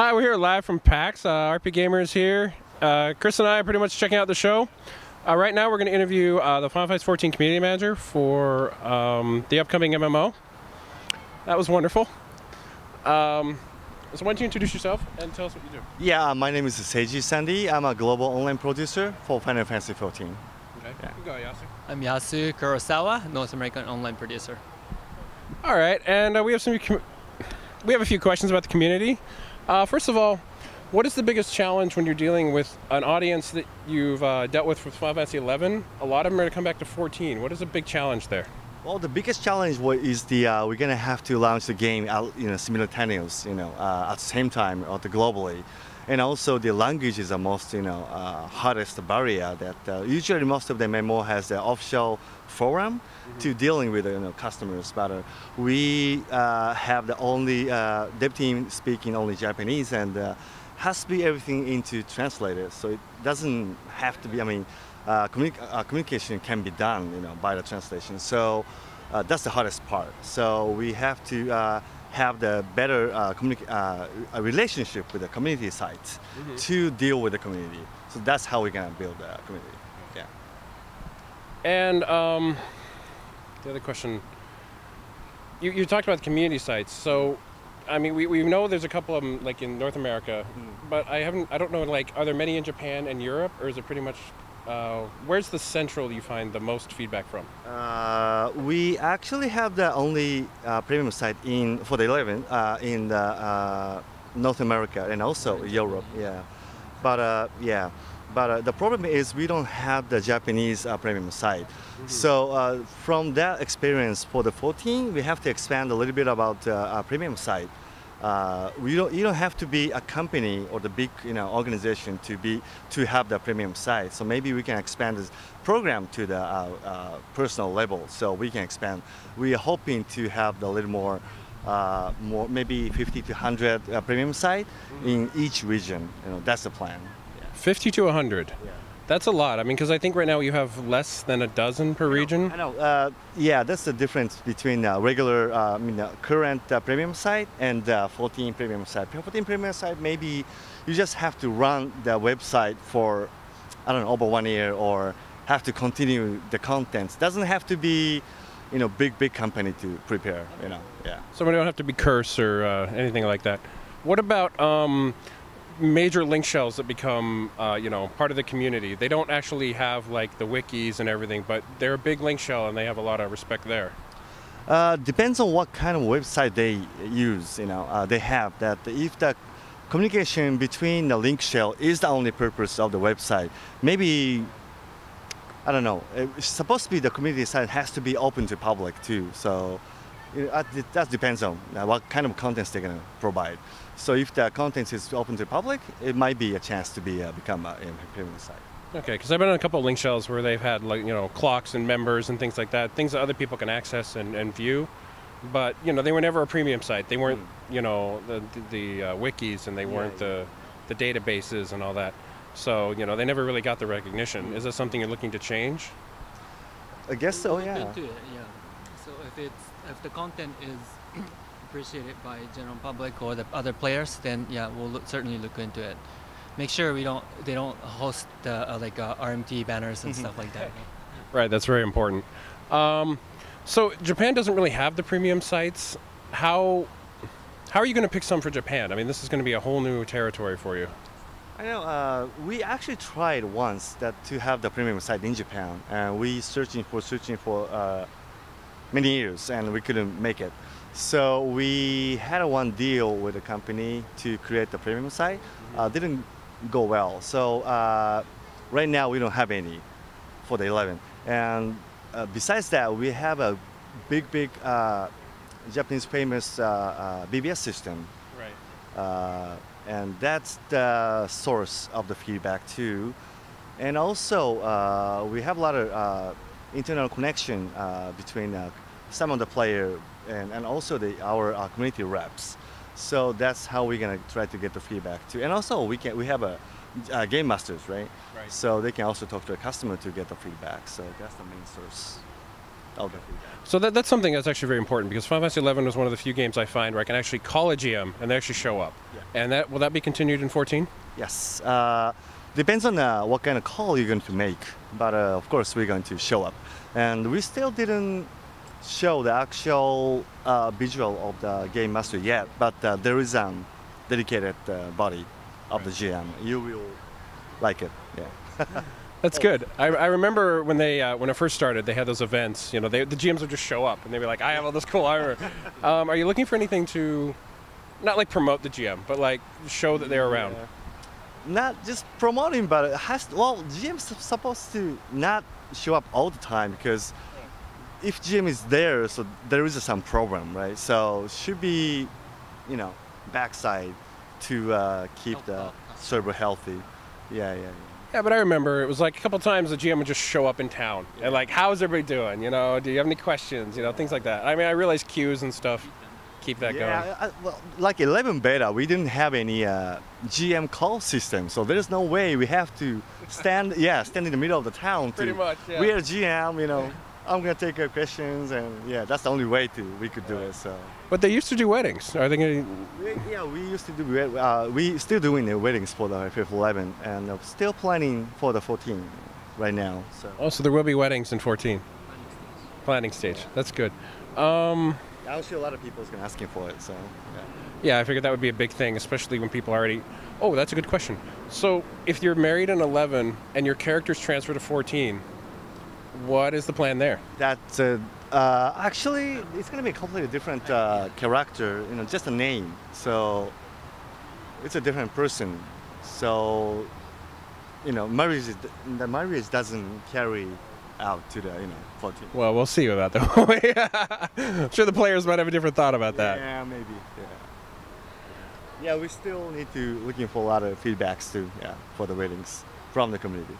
Hi, we're here live from PAX. RPGamer is here. Chris and I are pretty much checking out the show. Right now we're going to interview the Final Fantasy XIV community manager for the upcoming MMO. That was wonderful. So why don't you introduce yourself and tell us what you do? Yeah, my name is Seiji Sandy. I'm a global online producer for Final Fantasy XIV. Okay, Yeah. you go, Yasu. I'm Yasu Kurosawa, North American online producer. All right, and we have a few questions about the community. First of all, what is the biggest challenge when you're dealing with an audience that you've dealt with Final Fantasy XI? A lot of them are going to come back to 14. What is the big challenge there? Well, the biggest challenge is we're gonna have to launch the game, simultaneous, at the same time, globally, and also the language is the most, hardest barrier. That usually most of the MMO has the official forum to dealing with customers, but we have the only dev team speaking only Japanese and has to be everything into translated, so it doesn't have to be. Communication can be done, by the translation. So that's the hardest part. So we have to have the better a relationship with the community sites to deal with the community. So that's how we're gonna build the community. Yeah. And the other question, you talked about the community sites. So, I mean, we know there's a couple of them like in North America, but I don't know, like, are there many in Japan and Europe, or is it pretty much? Where's the central you find the most feedback from? We actually have the only premium site for the 11 in North America and also Europe. Yeah, but the problem is we don't have the Japanese premium site. So from that experience for the 14, we have to expand a little bit about our premium site. You don't have to be a company or the big organization to have the premium site. So maybe we can expand this program to the personal level. So we can expand. We are hoping to have a little more maybe 50 to 100 premium site in each region. That's the plan. Yeah. 50 to 100. Yeah. That's a lot. I mean, because I think right now you have less than a dozen per region. I know. Yeah, that's the difference between regular, current premium site and 14 premium site. 14 premium site, maybe you just have to run the website for, I don't know, over 1 year, or have to continue the contents. Doesn't have to be, big company to prepare. Yeah. So we don't have to be Curse or anything like that. What about major link shells that become, part of the community? They don't actually have like the wikis and everything, but they're a big link shell and they have a lot of respect there. Depends on what kind of website they use. They have that. If the communication between the link shell is the only purpose of the website, maybe, I don't know. It's supposed to be the community site has to be open to public too. So that depends on what kind of contents they're going to provide. So if the content is open to public, it might be a chance to become a premium site. Okay, because I've been on a couple of link shells where they've had clocks and members and things like that, things that other people can access and view, but they were never a premium site. They weren't the wikis, and they weren't the databases and all that. So they never really got the recognition. Is that something you're looking to change? I guess so. Yeah. Into it, yeah. So if the content is appreciated by general public or the other players, then yeah, we'll certainly look into it. Make sure they don't host RMT banners and stuff like that. Right, that's very important. So Japan doesn't really have the premium sites. How are you going to pick some for Japan? I mean, this is going to be a whole new territory for you. I know. We actually tried once to have the premium site in Japan, and we searching for many years, and we couldn't make it. So we had one deal with a company to create the premium site. Didn't go well. So right now we don't have any for the 11. And besides that, we have a big Japanese famous BBS system. Right. And that's the source of the feedback too. And also we have a lot of internal connection between some of the players and also our community reps. So that's how we're gonna try to get the feedback too. And also we have a game masters, right? So they can also talk to a customer to get the feedback. So that's the main source. of the feedback. So that's something that's actually very important because Final Fantasy XI was one of the few games I find where I can actually call a GM and they actually show up. Yeah. And will that be continued in 14? Yes. Depends on what kind of call you're going to make, but of course we're going to show up. And we still didn't show the actual visual of the game master yet, but there is a dedicated body of the GM. You will like it. Yeah. That's good. I remember when it first started, they had those events. You know, the GMs would just show up and they'd be like, "I have all this cool armor." Are you looking for anything to, not like promote the GM, but like show that they're around? Not just promoting, but it has to, well, GM's supposed to not show up all the time because if GM is there, so there is some problem, right? So should be, you know, backside to keep the server healthy. Yeah. Yeah, but I remember it was like a couple times the GM would just show up in town and like, "How's everybody doing? You know, do you have any questions? You know, things like that." I mean, I realize queues and stuff keep that going. Well, like 11 beta, we didn't have any GM call system, so there's no way we have to stand in the middle of the town. Pretty much, yeah. We are GM, you know. I'm gonna take your questions, and yeah, that's the only way we could do it. So. But they used to do weddings. Are they going to? Yeah, we used to do. We still doing the weddings for the FF11, and still planning for the 14 right now. So. Oh, so there will be weddings in 14. Planning stage. That's good. I'm sure a lot of people is gonna asking for it. So. Yeah, I figured that would be a big thing, especially when people already. Oh, that's a good question. So, if you're married in 11 and your character's transferred to 14. What is the plan there? That's actually it's going to be a completely different character, you know, just a name. So it's a different person. So you know, the marriage doesn't carry out to the 14. Well, we'll see about that. I'm sure the players might have a different thought about that. Yeah, maybe. Yeah, we still need to looking for a lot of feedbacks too. Yeah, for the ratings from the community.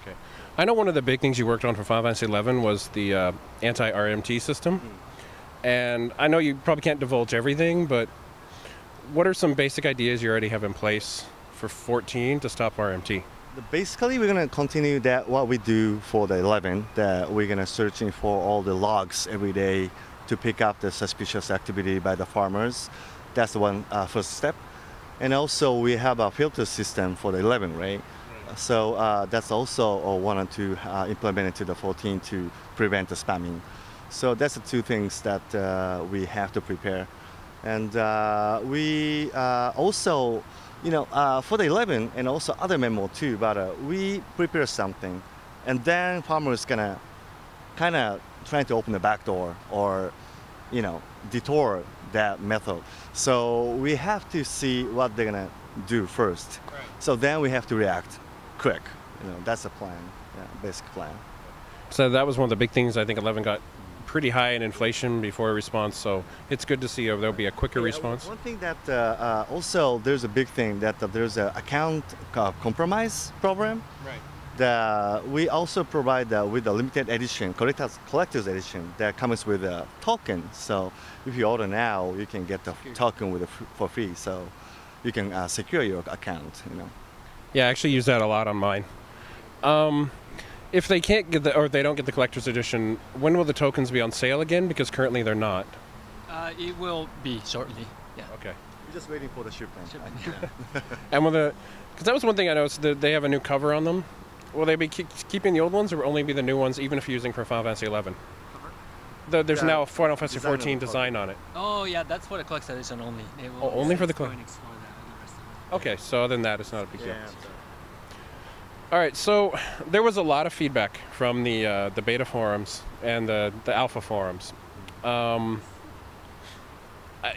Okay. I know one of the big things you worked on for Final Fantasy XI was the anti-RMT system. And I know you probably can't divulge everything, but what are some basic ideas you already have in place for 14 to stop RMT? Basically, we're going to continue what we do for the 11, that we're going to searching for all the logs every day to pick up the suspicious activity by the farmers. That's the one first step. And also we have a filter system for the 11, right? So that's also wanted to implement it to the 14 to prevent the spamming. So that's the two things that we have to prepare. And we also, for the 11 and also other memo too, but we prepare something. And then farmers gonna kind of trying to open the back door or, detour that method. So we have to see what they're gonna do first. Right. So then we have to react quick. That's the plan, basic plan. So that was one of the big things. I think 11 got pretty high in inflation before a response. So it's good to see there'll be a quicker response. One thing that also there's a big thing that there's an account compromise program. Right. We also provide with a limited edition, collector's edition that comes with a token. So if you order now, you can get the token for free. So you can secure your account. Yeah, I actually use that a lot on mine. If they can't get or they don't get the collector's edition, when will the tokens be on sale again? Because currently they're not. It will be shortly. Yeah. Okay. We're just waiting for the shipment. And because that was one thing I noticed, that they have a new cover on them. Will they be keeping the old ones, or will only be the new ones, even if you're using for Final Fantasy XI? There's now a Final Fantasy XIV design on it. Oh yeah, that's for the collector's edition only. Only for the collector. Okay, so other than that, it's not a big deal. All right, so there was a lot of feedback from the beta forums and the alpha forums.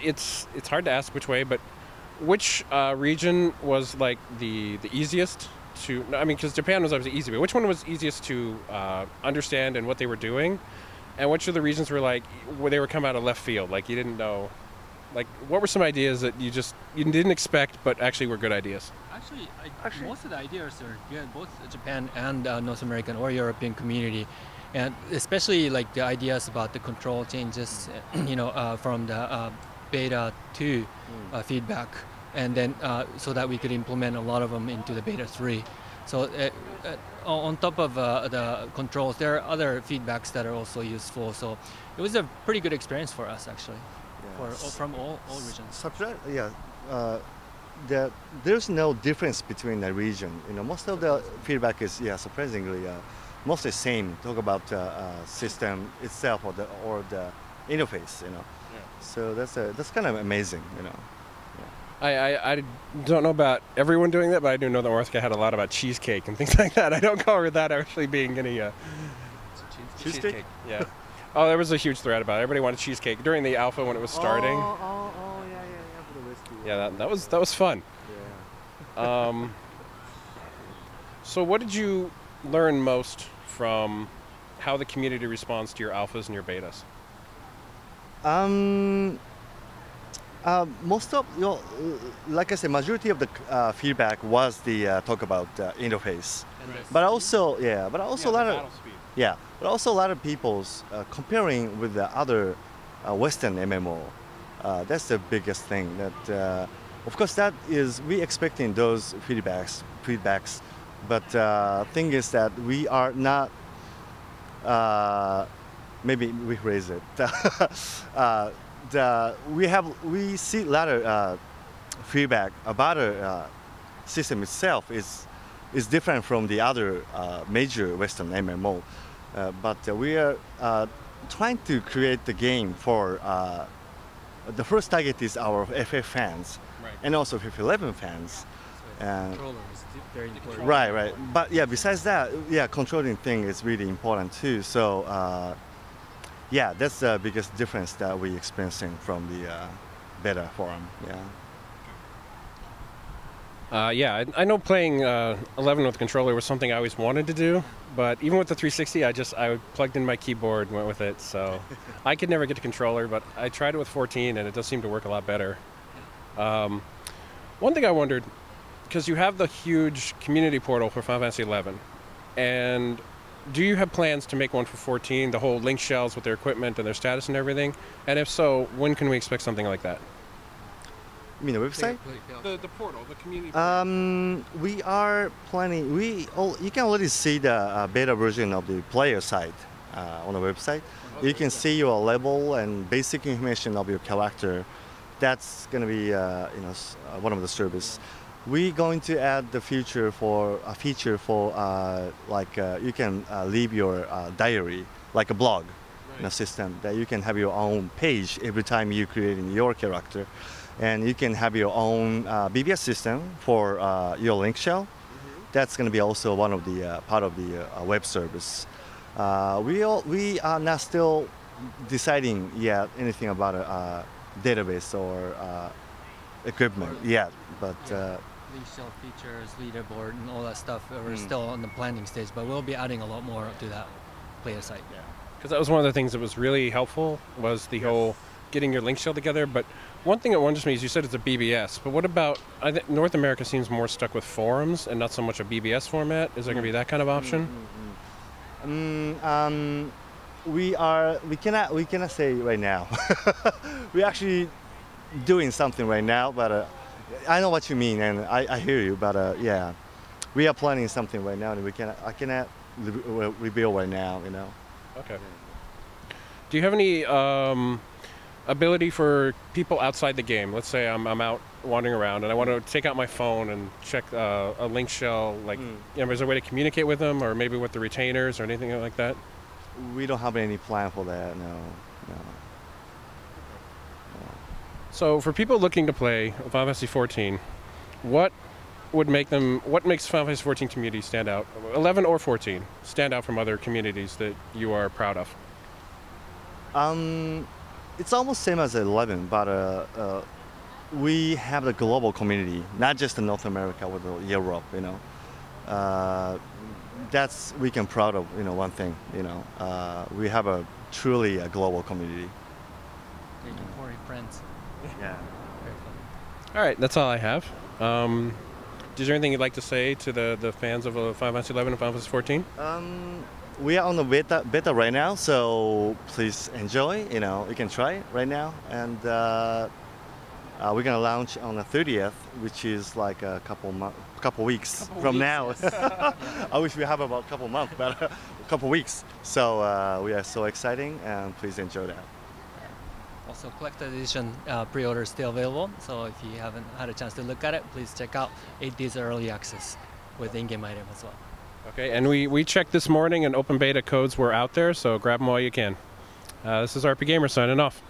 It's hard to ask which way, but which region was like the easiest to? I mean, because Japan was obviously easy, but which one was easiest to understand and what they were doing, and which of the regions were like where they were come out of left field, like you didn't know? Like, what were some ideas that you didn't expect, but actually were good ideas? Actually, most of the ideas are good, both Japan and North American or European community, and especially like the ideas about the control changes, from the beta 2 feedback, and then so that we could implement a lot of them into the beta 3. So on top of the controls, there are other feedbacks that are also useful. So it was a pretty good experience for us actually, from all regions. There's no difference between the region. Most of the feedback is surprisingly mostly same. Talk about system itself or the interface. So that's kind of amazing. I don't know about everyone doing that, but I do know that Orska had a lot about cheesecake and things like that. I don't cover that actually being any cheesecake. Yeah. Oh, there was a huge thread about it. Everybody wanted cheesecake during the alpha when it was starting. For the whiskey. Yeah, that was fun. Yeah. So what did you learn most from how the community responds to your alphas and your betas? Most of like I said, majority of the feedback was the talk about interface, but also a lot of people's comparing with the other Western MMO. That's the biggest thing. That of course that is we expecting those feedbacks, but thing is that we are not. Maybe we raise it. We see a lot of feedback about the system itself is different from the other major Western MMO, but we are trying to create the game for the first target is our FF fans, and also FF11 fans. Controller is very important. Right. But besides that, controlling thing is really important too. So. That's the biggest difference that we're experiencing from the beta forum. I know playing 11 with the controller was something I always wanted to do, but even with the 360, I plugged in my keyboard and went with it. So I could never get the controller, but I tried it with 14, and it does seem to work a lot better. One thing I wondered, because you have the huge community portal for Final Fantasy XI, and do you have plans to make one for 14, the whole link shells with their equipment and their status and everything? And if so, when can we expect something like that? You mean the website? The portal, the community portal. We are planning, you can already see the beta version of the player site on the website. You can see your level and basic information of your character. That's going to be one of the services. We're going to add the feature for you can leave your diary, like a blog, in a system that you can have your own page every time you create your character, and you can have your own BBS system for your link shell. That's going to be also one of the part of the web service. We are not still deciding yet anything about a database or equipment yet, but. Link shell features, leaderboard, and all that stuff. We're still on the planning stage, but we'll be adding a lot more to that player site. Because that was one of the things that was really helpful was the whole getting your link shell together. But one thing that wonders me is you said it's a BBS, but what about North America seems more stuck with forums and not so much a BBS format. Is there going to be that kind of option? We cannot say right now. We're actually doing something right now, but. I know what you mean, and I hear you, but we are planning something right now, and I cannot reveal right now, Okay. Do you have any ability for people outside the game? Let's say I'm out wandering around, and I want to take out my phone and check a link shell. Is there a way to communicate with them, or maybe with the retainers, or anything like that? We don't have any plan for that. No. So for people looking to play Final Fantasy XIV, what makes Final Fantasy XIV community stand out? 11 or 14 stand out from other communities that you are proud of? It's almost same as 11, but we have the global community, not just in North America or Europe. That's we can proud of. One thing. We have a truly a global community. Making 40 friends. Yeah. All right, that's all I have. Is there anything you'd like to say to the fans of Final Fantasy XI and Final Fantasy XIV? We are on the beta right now, so please enjoy. You can try it right now, and We're gonna launch on the 30th, which is like a couple weeks from now. Yes. I wish we have about a couple months, but a couple weeks. So we are so exciting, and please enjoy that. Also, collector's edition pre-order is still available. So if you haven't had a chance to look at it, please check out 8 days early access with in-game item as well. Okay, and we checked this morning and open beta codes were out there, so grab them while you can. This is RPGamer signing off.